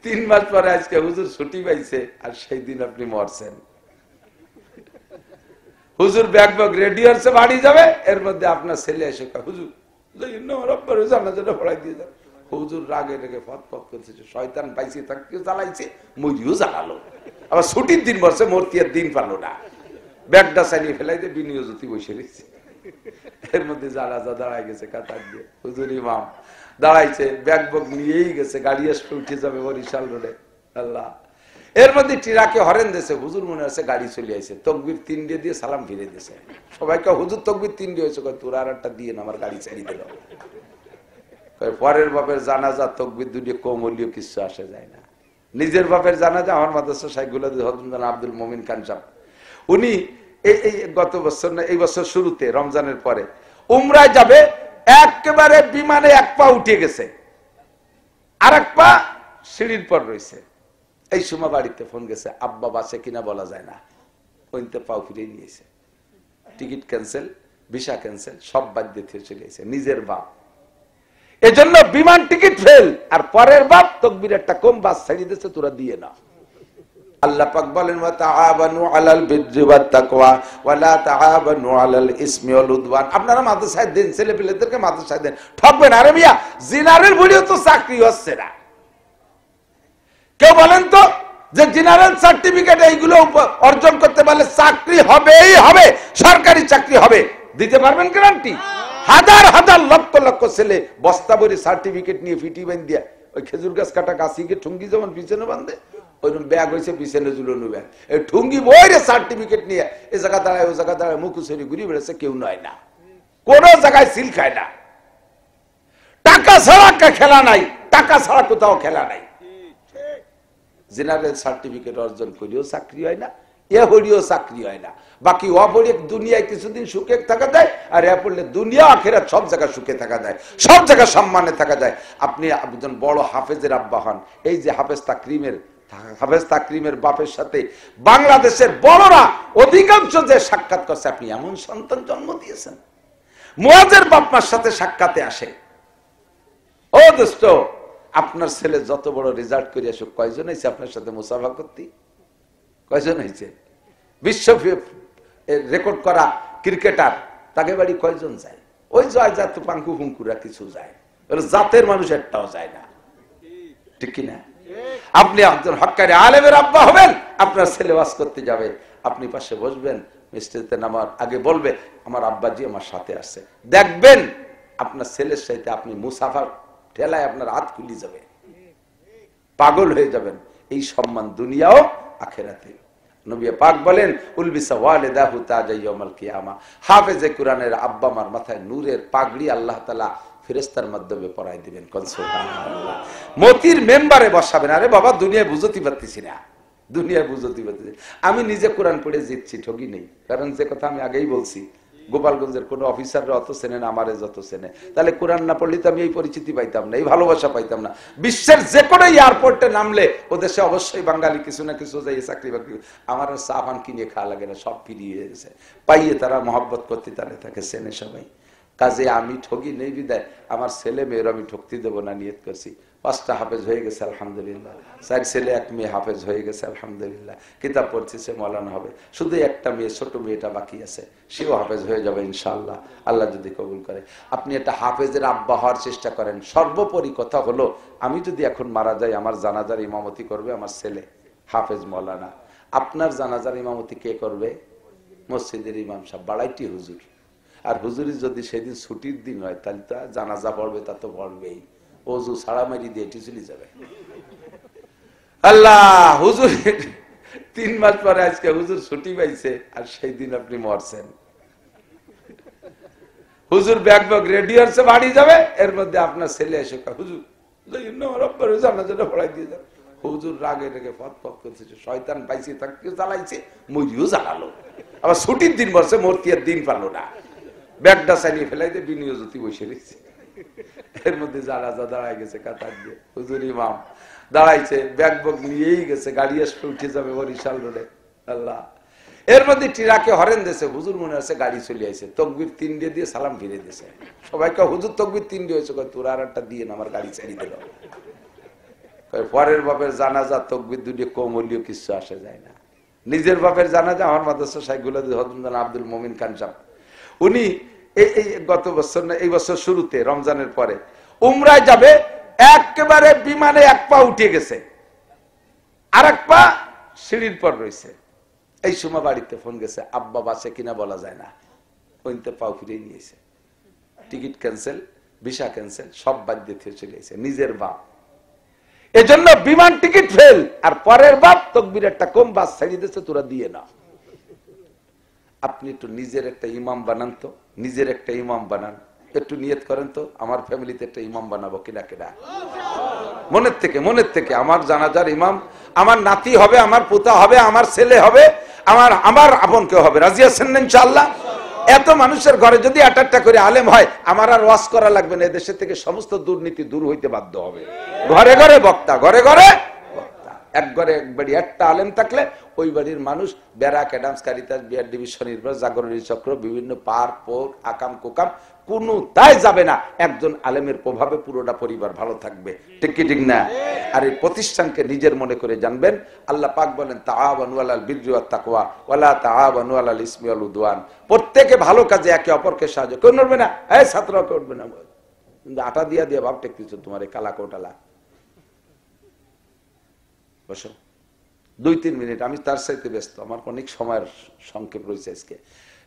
3 মাস পরে আজকে হুজুর ছুটি পাইছে আর সেই দিন আপনি মরছেন। হুজুর ব্যাগ রেডি হচ্ছে বাড়ি যাবে, এর মধ্যে আপনার ছেলে এসে হুজুর জানাজাটা পড়াই দিয়ে যান। হুজুর রাগে রেগে ফত ফত করতেছে, শয়তান পাইছে তাকে জ্বালাইছে, মরিও জ্বালালো। আবার ছুটির দিন বসে মরতি আর দিন পালো না, ব্যাগটা চালিয়ে ফেলাইতে বিনিয়োজতি বসে রয়েছে। এর মধ্যে জানাজা দাঁড়ায় গেছে কাতার দিয়ে, হুজুর ইমাম দাঁড়াইছে, ব্যাগ বগ নিয়েই গেছে, গাড়ি আসবে উঠে যাবে বরিশাল রোডে। আল্লাহ, এর মধ্যে ট্রাকে হরেন দিয়েছে, হুজুর মনে হচ্ছে গাড়ি চলে আসছে, তকবির 3 দিয়ে সালাম ফিরে দিয়েছে। সবাইকে হুজুর তকবির 3 হয়েছে, তোর আর একটা দিয়ে না, আমার গাড়ি ছাড়িয়ে দিল। পরের বাপের জানাজা তকবির 2 কম হলেও কিছু আসে যায় না। নিজের বাপের জানাজা আমার মাদ্রাসা শাইখুল হযরত আব্দুল মুমিন খান সাহেব, উনি এই গত বছর না এই বছর শুরুতে রমজানের পরে উমরায় যাবে, একেবারে বিমানে 1 পা উঠে গেছে, আর 1 পা সিঁড়ির পর রয়েছে। এই সময় বাড়িতে ফোন গেছে, আব্বা বাসে কিনা বলা যায় না, ওইতে পাও ফিরে নিয়েছে, টিকিট ক্যান্সেল, ভিসা ক্যান্সেল, সব বাদ দিয়ে চলে গেছে। নিজের বাপ, এজন্য বিমান টিকিট ফেল, আর পরের বাপ তকবীর একটা কম বাস ছাড়িয়ে দিয়েছে, তোরা দিয়ে না। আল্লাহ পাক বলেন, ওয়া তাআবানু আলাল বিররি ওয়াত তাকওয়া ওয়া লা তাআবানু আলাল ইসমি ওয়াল উদওয়ান। আপনারা মাদ্রাসায় দেন, ছেলে পেলেদেরকে মাদ্রাসায় দেন, ঠকবেন। আরে মিয়া, জিনারের বুড়িও তো চাকরি হচ্ছে না। কেউ বলেন তো যে জেনারেল সার্টিফিকেট এইগুলো অর্জন করতে পারলে চাকরি হবেই হবে, সরকারি চাকরি হবে, দিতে পারবেন গ্যারান্টি? হাজার হাজার লক্ষ লক্ষ ছেলে বস্তা ভরে সার্টিফিকেট নিয়ে ফিটি বান দিয়া ওই খেজুর গাছ কাটা গাছিকে ঠুঙ্গি যেমন পিছনে বাঁধে, ওইরকম ব্যাগ হয়েছে পিছনে ঝুলানো ব্যাগ, এই ঠুঙ্গি বইরে সার্টিফিকেট নিয়ে এ জায়গা দাঁড়ায় ও জায়গা দাঁড়ায় মুখুসরি ঘুরি বেড়েছে, কেউ নয় না, কোন জায়গায় সিল খায় না। টাকা ছাড়া খেলা নাই, টাকা ছাড়া কোথাও খেলা নাই। জেনারেল সার্টিফিকেট অর্জন করিও চাকরি হয় না, এ হরিও চাকরি হয় না। বাকি অপরে দুনিয়ায় কিছুদিন সুখে থাকা যায়, আর এ পড়লে দুনিয়া আখেরাত সব জায়গায় সুখে থাকা যায়, সব জায়গায় সম্মানে থাকা যায়। আপনি একজন বড় হাফেজের আব্বা হন, এই যে হাফেজ তাকরিমের বাপের সাথে বাংলাদেশের বড়রা অধিকাংশ যে সাক্ষাৎ করছে, আপনি এমন সন্তান জন্ম দিয়েছেন। মুয়াজের বাপমার সাথে সাক্ষাতে আসে, ও দোস্ত আপনার ছেলে যত বড় রেজাল্ট করে আসুক, কয়জন হয়েছে আপনার সাথে মুসাফা করতে? কয়জন হয়েছে? বিশ্ব রেকর্ড করা ক্রিকেটার, তাকে বাড়ি কয়জন যায়? ওই যায় যা তো পাঙ্কু ফুঙ্কুরা কিছু যায়, জাতের মানুষ একটাও যায় না, ঠিক কিনা? আপনি একজন হক্কারি আলেমের আব্বা হবেন, আপনার ছেলে ওয়াজ করতে যাবে, আপনি পাশে বসবেন, মিষ্টিতে নামার আগে বলবে আমার আব্বাজি আমার সাথে আসছে, দেখবেন আপনার ছেলের সাথে আপনি মুসাফা ঠেলায় আপনার হাত খুলে যাবে, পাগল হয়ে যাবেন। এই সম্মান দুনিয়াও আখেরাতে। নবী পাক বলেন, উলবিসা ওয়ালিদাহু তাজা ইয়াউমাল কিয়ামা, হাফেজে কুরআনের আব্বা মার মাথায় নূরের পাগড়ি আল্লাহ তাআলা ফেরেশতার মাধ্যমে পরাই দিবেন। কোন সুবহানাল্লাহ। মতির মেম্বারে বসাবেন। আরে বাবা, দুনিয়ায় বুঝতে পারতেছি না, দুনিয়ায় বুঝতে পারতেছি। আমি নিজে কোরআন পড়ে জিতছি, ঠগি নেই। কারণ যে কথা আমি আগেই বলছি, গোপালগঞ্জের কোন অফিসাররা অত চেনে না আমারে যত চেনে। তাহলে কোরআন না পড়লে তো আমি এই পরিচিতি পাইতাম না, এই ভালোবাসা পাইতাম না। বিশ্বের যে কোনো এয়ারপোর্টে নামলে ও দেশে অবশ্যই বাঙালি কিছু না কিছু যাই চাকরি বাকরি, আমার চা পান কিনে খাওয়া লাগে না, সব ফিরিয়ে গেছে। পাইয়ে তারা মহব্বত করতে তাহলে তাকে চেনে সবাই। কাজে আমি ঠগি নেই বিদায় আমার ছেলে মেয়ের আমি ঠকতে দেবো না, নিয়ত করছি। 5টা হাফেজ হয়ে গেছে আলহামদুলিল্লাহ, 4 ছেলে 1 মেয়ে হাফেজ হয়ে গেছে আলহামদুলিল্লাহ, কিতাব পড়ছে, সে মৌলানা হবে। শুধু একটা মেয়ে, ছোট মেয়েটা বাকি আছে, সেও হাফেজ হয়ে যাবে ইনশাআল্লাহ, আল্লাহ যদি কবুল করে। আপনি একটা হাফেজের আব্বা হওয়ার চেষ্টা করেন। সর্বোপরি কথা হলো, আমি যদি এখন মারা যাই, আমার জানাজার ইমামতি করবে আমার ছেলে হাফেজ মৌলানা। আপনার জানাজার ইমামতি কে করবে? মসজিদের ইমাম সাহেব, বাড়াইটি হুজুর। আর হুজুরি যদি সেদিন ছুটির দিন হয়, তাহলে তা জানাজা পড়বে, তা তো পড়বেই, ওযু ছাড়া মারি দিয়ে চলে যাবে। আল্লাহ, হুজুর 3 মাস পরে আজকে হুজুর ছুটি পাইছে, আর সেই দিন আপনি মরছেন। হুজুর ব্যাগ রেডি হচ্ছে বাড়ি যাবে, এর মধ্যে আপনার ছেলে এসে হুজুর জানাজাটা পড়াই দিয়ে যাবে। হুজুর রাগে রেগে ফত ফত করতেছে, শয়তান পাইছে তাকে জ্বালাইছে, মরিও জ্বালালো। আবার ছুটির দিন বসে মরতি আর দিন পারলো না, ব্যাগটা চালিয়ে ফেলাইতে বিনিয়োজতি বসে রয়েছে। এর মধ্যে জানাজা দাঁড়ায় গেছে কাতার দিয়ে, হুজুর ইমাম দাঁড়াইছে, ব্যাগ বগ নিয়েই গেছে, গাড়ি আসবে উঠে যাবে বরিশাল রোডে। আল্লাহ, এর মধ্যে ট্রাকে হরেন দিয়েছে, হুজুর মনে হচ্ছে গাড়ি চলে আসছে, তকবির 3 দিয়ে সালাম ফিরে দিয়েছে। সবাইকে হুজুর তকবির 3 হয়েছে, তোর আর একটা দিয়ে না, আমার গাড়ি চালিয়ে দিল। পরের বাপের জানাজা তকবির দুটি কম হলেও কিছু আসে যায় না। নিজের বাপের জানাজা আমার মাদ্রাসা শাইখুল হাদিস হযরত আব্দুল মুমিন খান সাহেব, উনি এই গত বছর না এই বছর শুরুতে রমজানের পরে উমরায় যাবে, একেবারে বিমানে এক পা উঠে গেছে, আর এক পা সিঁড়ির পর রয়েছে। এই সময় বাড়িতে ফোন গেছে, আব্বা বাসে কিনা বলা যায় না, ওইতে পাও ফিরে নিয়েছে, টিকিট ক্যান্সেল, ভিসা ক্যান্সেল, সব বাদ দিয়ে চলে গেছে। নিজের বাপ, এজন্য বিমান টিকিট ফেল, আর পরের বাপ তকবির একটা কম বাস ছাড়িয়ে দিচ্ছে, তোরা দিয়ে না। আপনি একটু নিজের একটা ইমাম বানান তো, নিজের একটা ইমাম বানান, একটু নিয়ত করেন তো আমার ফ্যামিলিতে একটা ইমাম বানাবো কিনা কিনা। মনের থেকে আমার জানাজার ইমাম আমার নাতি হবে, আমার পুতা হবে, আমার ছেলে হবে, আমার আপন কেউ হবে। রাজি আছেন না ইনশাআল্লাহ? এত মানুষের ঘরে যদি একটা করে আলেম হয়, আমার আর ওয়াজ করা লাগবে না, দেশের থেকে সমস্ত দুর্নীতি দূর হইতে বাধ্য হবে। ঘরে ঘরে বক্তা, ঘরে ঘরে বক্তা, এক ঘরে একবারই একটা আলেম থাকলে ওই বাড়ির মানুষ ব্যারাক, অ্যাডামস, কারিতাস, বিআরডিবি, স্বনির্ভর, জাগরণী চক্র, বিভিন্ন পার্ক, পোক, আকাম কুকাম কোনো তাই যাবে না। একজন আলেমের প্রভাবে পুরোটা পরিবার ভালো থাকবে, ঠিক কি ঠিক না? আর এই প্রতিষ্ঠানকে নিজের মনে করে জানবেন। আল্লাহ পাক বলেন তাআওয়ানু আলাল বিররি ওয়াত তাকওয়া ওয়ালা তাআওয়ানু আলাল ইসমি ওয়াল উদওয়ান। প্রত্যেকে ভালো কাজে একে অপরকে সাহায্য করবে না। এই ছাত্ররা করবে না, কিন্তু আটা দিয়া দিয়া ভাব টেকতেছো তোমার এই কালা কোটালা। বসো 2-3 মিনিট, আমি তার সাথে ব্যস্ত, আমার অনেক সময়ের সংক্ষেপ রয়েছে আজকে,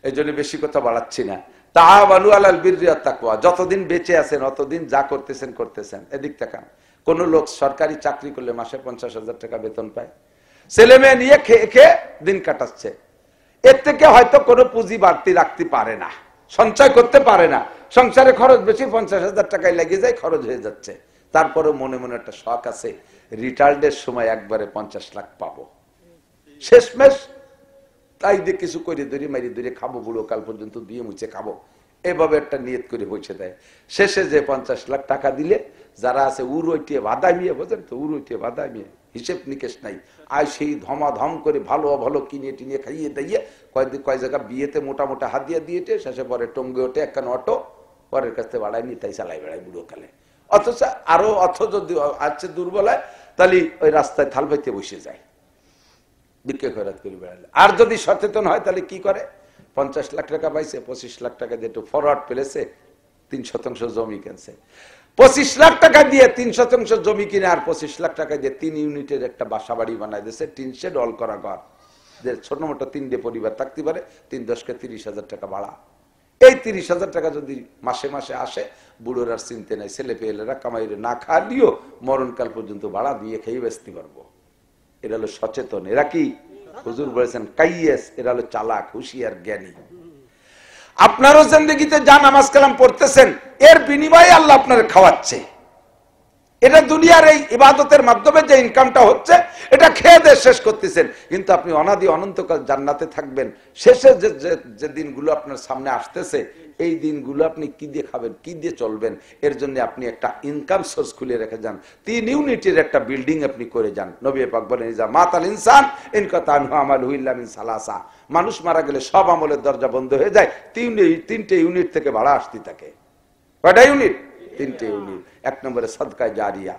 এই জন্য বেশি কথা বাড়াচ্ছি না। তাআওয়ানু আলাল বিররি ওয়াত তাকওয়া, যতদিন বেঁচে আছেন অতদিন যা করতেছেন। এদিক তাকান, কোন লোক সরকারি চাকরি করলে মাসে 50,000 টাকা বেতন পায়, ছেলে মেয়ে নিয়ে খেয়ে দিন কাটাচ্ছে, এর থেকে হয়তো কোনো পুঁজি বাড়তি রাখতে পারে না, সঞ্চয় করতে পারে না, সংসারে খরচ বেশি, 50,000 টাকায় লেগে যায়, খরচ হয়ে যাচ্ছে। তারপরে মনে মনে একটা শখ আছে, রিটায়ার্ডের সময় একবারে 50 লাখ পাবো, শেষমেশ তাই দিয়ে কিছু করে ধরে মারি ধরে খাবো, বুড়ো কাল পর্যন্ত দিয়ে মুছে খাবো, এভাবে একটা নিয়ত করে বসে দেয়। শেষে যে 50 লাখ টাকা দিলে যারা আছে উড়োটিয়ে বাদামিয়ে, বোঝেন তো, উড়োটিয়ে বাদামিয়ে, হিসেব নিকেশ নাই, আর সেই ধমাধম করে ভালো ভালো কিনে টিনে খাইয়ে দিয়ে কয় জায়গা বিয়েতে মোটা হাদিয়া দিয়েছে, শেষে পরে টঙ্গে ওঠে একখান অটো, পরের কাছে বাড়ায় নি, তাই চালাই বেড়ায় বুড়ো কালে। অথচ যদি আছে দুর্বলায়, তাহলে ওই রাস্তায় থাল পাইতে বসে যায়, বিক্রি খয়রাত করে বেড়ালে। আর যদি সচেতন হয় তাহলে কি করে, 50 লাখ টাকা পাইছে, 25 লাখ টাকা দিয়ে একটু ফরওয়ার্ড পেলেছে, 3% জমি কিনছে, 25 লাখ টাকা দিয়ে 3% জমি কিনে আর 25 লাখ টাকা দিয়ে 3 ইউনিটের একটা বাসা বাড়ি বানাই দিয়েছে, 3 শেড অল করা ঘর, যে ছোট মোটো 3টে পরিবার থাকতে পারে, 3×10 = 30,000 টাকা ভাড়া। এই 30,000 টাকা যদি মাসে মাসে আসে, বুড়োর আর চিনতে নাই, ছেলে পেলেরা কামাইরে না খালিও মরণকাল পর্যন্ত ভাড়া দিয়ে খেয়ে বেচতে পারবো। এরা হলো সচেতন, এরা কি হুজুর বলেছেন কাইয়েস, এরা হলো চালাক, হুঁশিয়ার, জ্ঞানী। আপনারও জিন্দেগিতে যা নামাজ কালাম পড়তেছেন, এর বিনিময়ে আল্লাহ আপনার খাওয়াচ্ছে। এটা দুনিয়ার এই ইবাদতের মাধ্যমে যে ইনকামটা হচ্ছে, এটা খেয়ে দিয়ে শেষ করতেছেন, কিন্তু আপনি অনাদি অনন্তকাল জান্নাতে থাকবেন। শেষে যে দিনগুলো আপনার সামনে আসতেছে, এই দিনগুলো আপনি কি দিয়ে খাবেন, কি দিয়ে চলবেন, এর জন্য আপনি একটা ইনকাম সোর্স খুলে রেখে যান। 3 ইউনিটের একটা বিল্ডিং আপনি করে যান। নবী পাক বলেন ইজা মাতাল ইনসান ইনকাতা আনহু আমালুহু ইল্লা মিন সালাসা, মানুষ মারা গেলে সব আমলের দরজা বন্ধ হয়ে যায়, 3টে ইউনিট থেকে ভাড়া আসতে থাকে। কয়টা ইউনিট? 3টে ইউনিট। 1 নম্বরে সাদকা জারিয়া,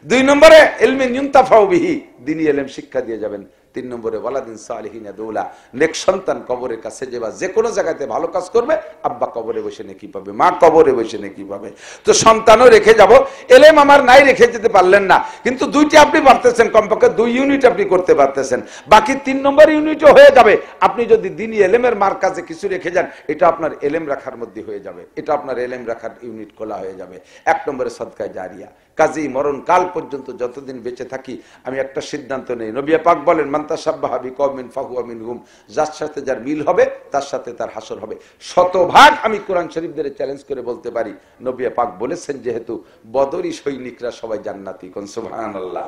2 নম্বরে ইলমিন ইউনতাফাউ বিহি, দ্বীনি ইলম শিক্ষা দিয়ে যাবেন, 3 নম্বরে ওয়ালাদিন সালিহিন ইয়াদউলা, নেক সন্তান কবরের কাছে যে কোনো জায়গাতে ভালো কাজ করবে, আব্বা কবরে বসে নেকি পাবে, মা কবরে বসে নেকি পাবে। তো সন্তানও রেখে যাব, এলেম আমার নাই, রেখে যেতে পারলেন না, কিন্তু 2টি আপনি পারতেছেন, কমপক্ষে 2 ইউনিট আপনি করতে পারতেছেন, বাকি 3 নম্বর ইউনিটও হয়ে যাবে। আপনি যদি দ্বীনি এলেমের মার কাছে কিছু রেখে যান, এটা আপনার এলেম রাখার মধ্যে হয়ে যাবে, এটা আপনার এলেম রাখার ইউনিট খোলা হয়ে যাবে। 1 নম্বরে সদকা জারিয়া। কাজী মরণ কাল পর্যন্ত যতদিন বেঁচে থাকি, আমি একটা সিদ্ধান্ত নেই, নবী পাক বলেন মান তাশাব্বাহা বিকওমিন ফাহুয়া মিনহুম, যার সাথে যার মিল হবে তার সাথে তার হাসর হবে। 100% আমি কোরআন শরীফ ধরে চ্যালেঞ্জ করে বলতে পারি, নবী পাক বলেছেন যেহেতু বদরি সৈনিকরা সবাই জান্নাতি, কোন সুবহানাল্লাহ,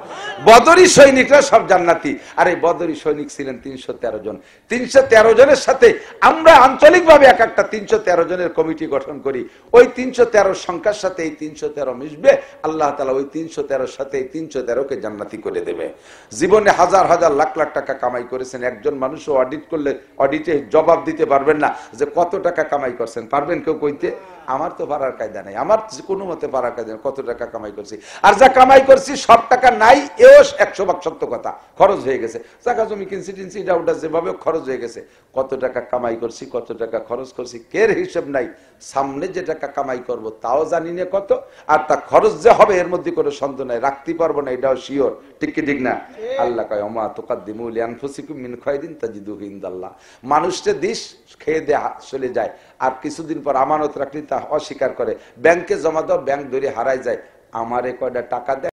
বদরি সৈনিকরা সব জান্নাতি। আর এই বদরি সৈনিক ছিলেন 313 জন। 313 জনের সাথে আমরা আঞ্চলিকভাবে একটা 313 জনের কমিটি গঠন করি, ওই 313 সংখ্যার সাথে এই 313 মিশবে, আল্লাহ তাআলা ওই 313 সাথে এই 313কে জান্নাতি করে দেবে। জীবনে হাজার হাজার লাখ লাখ টাকা কামাই করেছেন, একজন মানুষও অডিট করলে অডিটে জবাব দিতে পারবেন না যে কত টাকা কামাই করছেন, পারবেন কেউ কইতে? আমার তো পারার কায়দা নাই, আমার কোনো মতে পারার কায়দা নেই। কত টাকা কামাই করছি, আর যা কামাই করছি সব টাকা নাই, এও 100 ভাগ সত্য কথা, খরচ হয়ে গেছে। জায়গা জমি কিনছি টিনছি, এটা ওটা যেভাবে খরচ হয়ে গেছে। কত টাকা কামাই করছি, কত টাকা খরচ করছি, কের হিসেব নাই। সামনে যে টাকা কামাই করব তাও জানি না কত, আর তা খরচ যে হবে এর মধ্যে কোনো সন্দেহ নাই, রাখতে পারবো না, এটাও শিওর। ঠিক কি ঠিক না? আল্লাহ কয় ওমা তুকাদ্দিমু লিআনফুসিকুম মিন খায়রিন তাজিদুহু ইনদাল্লাহ। মানুষটা দিস খেয়ে দিয়ে চলে যায়, আর কিছুদিন পর আমানত রাখলে তা অস্বীকার করে, ব্যাংকে জমা দাও, ব্যাংক ধরে হারায় যায়। আমারে কয়টা টাকা দেয়,